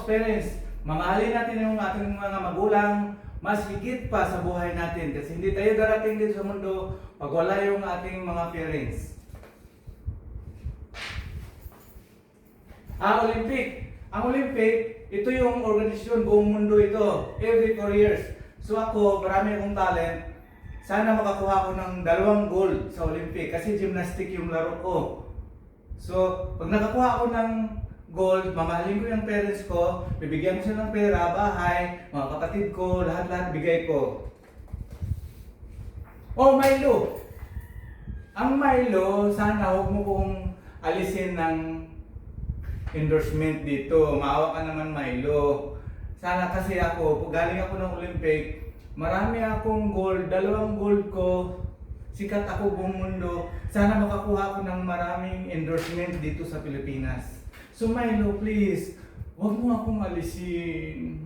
parents, mamahalin natin yung ating mga magulang mas higit pa sa buhay natin kasi hindi tayo darating dito sa mundo pag wala yung ating mga parents. Olympic. Ang Olympic, ito yung organisasyon buong mundo ito. Every 4 years. So ako, marami akong talent. Sana makakuha ko ng 2 gold sa Olympic kasi gymnastic yung laro ko. So, pag nakakuha ako ng gold, mamahalin ko yung parents ko, bibigyan ko sila ng pera, bahay, mga kapatid ko, lahat-lahat bigay ko. Oh, Milo! Ang Milo, sana huwag mo kong alisin ng endorsement dito. Maawa ka naman, Milo. Sana kasi ako, galing ako ng Olympic, marami akong gold, 2 gold ko, sikat ako buong mundo. Sana makakuha ako ng maraming endorsement dito sa Pilipinas. So Milo, please, huwag mo akong alisin.